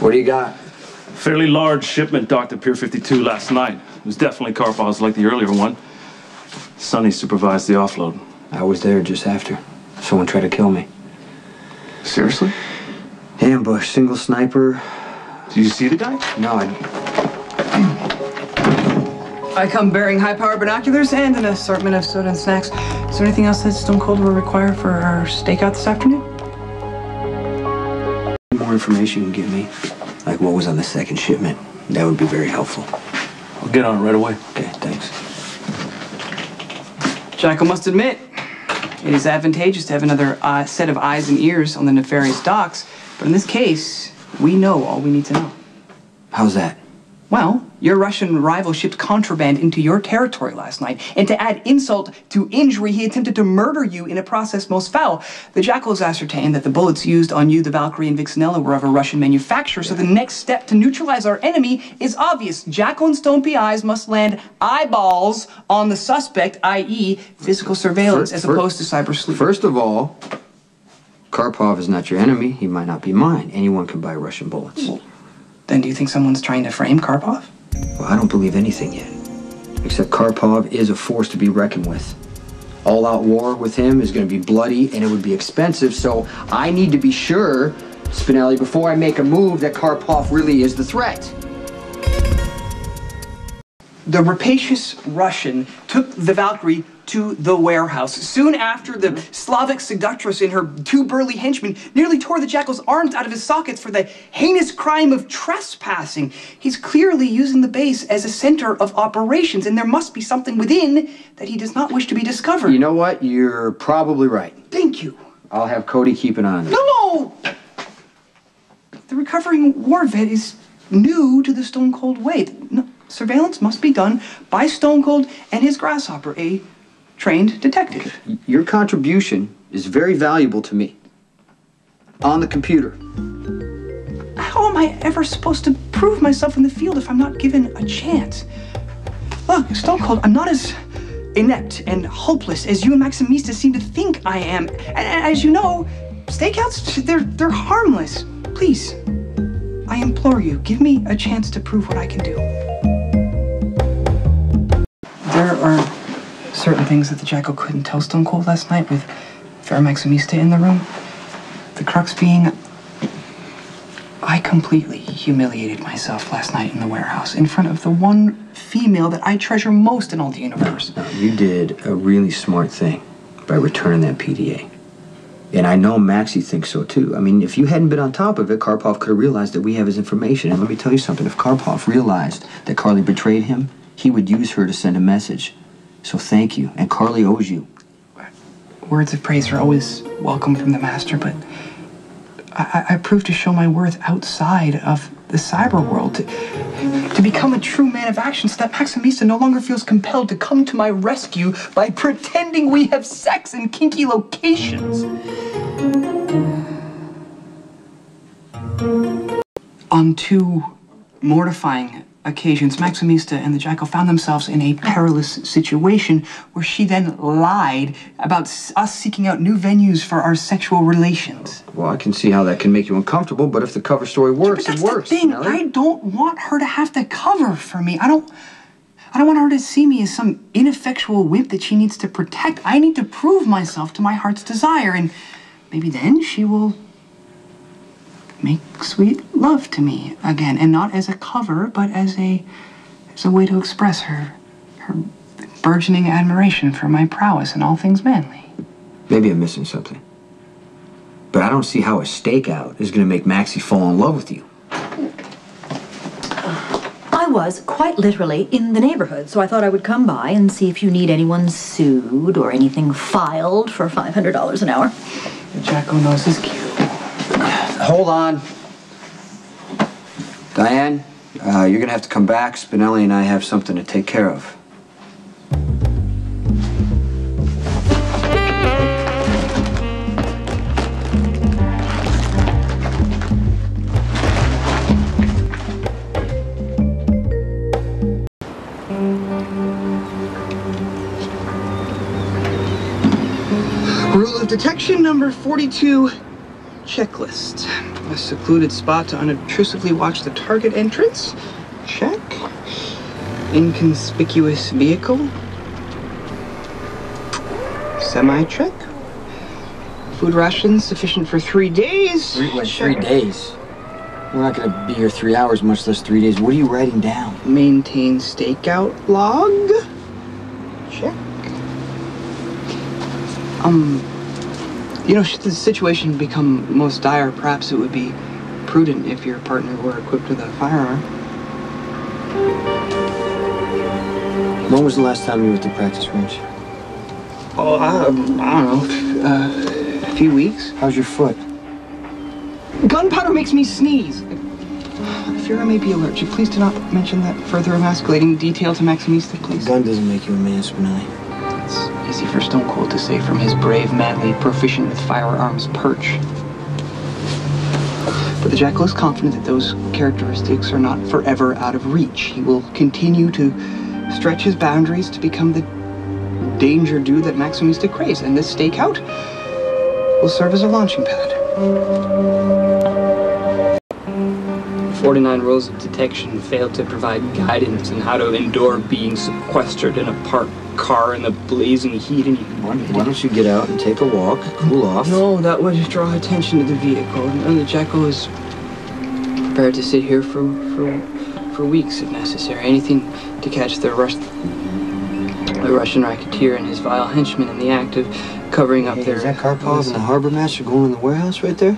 What do you got? Fairly large shipment docked at Pier 52 last night. It was definitely Karpov's like the earlier one. Sonny supervised the offload. I was there just after. Someone tried to kill me. Seriously? Ambush, single sniper. Did you see the guy? No, I come bearing high-powered binoculars and an assortment of soda and snacks. Is there anything else that Stone Cold will require for our stakeout this afternoon? More information you can give me, like what was on the second shipment, that would be very helpful. I'll get on it right away. Okay, thanks. Jackal must admit, it is advantageous to have another set of eyes and ears on the nefarious docks, but in this case, we know all we need to know. How's that? Well, your Russian rival shipped contraband into your territory last night, and to add insult to injury, he attempted to murder you in a process most foul. The Jackal has ascertained that the bullets used on you, the Valkyrie, and Vixenella were of a Russian manufacturer, so the next step to neutralize our enemy is obvious. Jackal and Stone PIs must land eyeballs on the suspect, i.e. physical surveillance, as opposed to cyber sleep. First of all, Karpov is not your enemy. He might not be mine. Anyone can buy Russian bullets. Well, then do you think someone's trying to frame Karpov? Well, I don't believe anything yet. Except Karpov is a force to be reckoned with. All-out war with him is going to be bloody, and it would be expensive, so I need to be sure, Spinelli, before I make a move, that Karpov really is the threat. The rapacious Russian took the Valkyrie to the warehouse. Soon after, the Slavic seductress and her two burly henchmen nearly tore the Jackal's arms out of his sockets for the heinous crime of trespassing. He's clearly using the base as a center of operations, and there must be something within that he does not wish to be discovered. You know what? You're probably right. Thank you. I'll have Cody keep an eye on it. No! The recovering war vet is new to the Stone Cold way. No, surveillance must be done by Stone Cold and his grasshopper, a trained detective. Your contribution is very valuable to me. On the computer. How am I ever supposed to prove myself in the field if I'm not given a chance? Look, Stone Cold, I'm not as inept and hopeless as you and Maximista seem to think I am. And as you know, stakeouts, they're harmless. Please, I implore you, give me a chance to prove what I can do. There are certain things that the Jackal couldn't tell Stone Cold last night with Fair Maximista in the room. The crux being, I completely humiliated myself last night in the warehouse in front of the one female that I treasure most in all the universe. You did a really smart thing by returning that PDA. And I know Maxie thinks so too. I mean, if you hadn't been on top of it, Karpov could have realized that we have his information. And let me tell you something, if Karpov realized that Carly betrayed him, he would use her to send a message. So thank you, and Carly owes you. Words of praise are always welcome from the master, but I proved to show my worth outside of the cyber world, to become a true man of action so that Maximista no longer feels compelled to come to my rescue by pretending we have sex in kinky locations. On two mortifying occasions, Maximista and the Jackal found themselves in a perilous situation where she then lied about us seeking out new venues for our sexual relations. Well, I can see how that can make you uncomfortable, but if the cover story works, yeah, it works. That's the thing. Nelly. I don't want her to have to cover for me. I don't want her to see me as some ineffectual wimp that she needs to protect. I need to prove myself to my heart's desire, and maybe then she will make sweet love to me again, and not as a cover, but as a way to express her burgeoning admiration for my prowess in all things manly. Maybe I'm missing something. But I don't see how a stakeout is going to make Maxie fall in love with you. I was quite literally in the neighborhood, so I thought I would come by and see if you need anyone sued or anything filed for $500 an hour. The Jackal knows his cue. Hold on. Diane, you're going to have to come back. Spinelli and I have something to take care of. Rule of detection number 42, checklist. A secluded spot to unobtrusively watch the target entrance? Check. Inconspicuous vehicle? Semi-check. Food rations sufficient for 3 days? Three days? We're not gonna be here 3 hours, much less 3 days. What are you writing down? Maintain stakeout log? Check. Should the situation become most dire, perhaps it would be prudent if your partner were equipped with a firearm. When was the last time you were at the practice range? Oh, I don't know. A few weeks. How's your foot? Gunpowder makes me sneeze. I fear I may be allergic. Please do not mention that further emasculating detail to Maximista, please. Gun doesn't make you a man, Spinelli. It's easy for Stone Cold to say from his brave, manly, proficient with firearms perch. But the Jackal is confident that those characteristics are not forever out of reach. He will continue to stretch his boundaries to become the danger dude that Maximista craves, and this stakeout will serve as a launching pad. 49 rules of detection failed to provide guidance on how to endure being sequestered in a parked car in the blazing heat. And Why don't you get out and take a walk, cool off? No, that would draw attention to the vehicle. And the Jackal is prepared to sit here for weeks if necessary. Anything to catch the Russian racketeer and his vile henchmen in the act of covering up their... Is that Karpov and the harbor master going in the warehouse right there?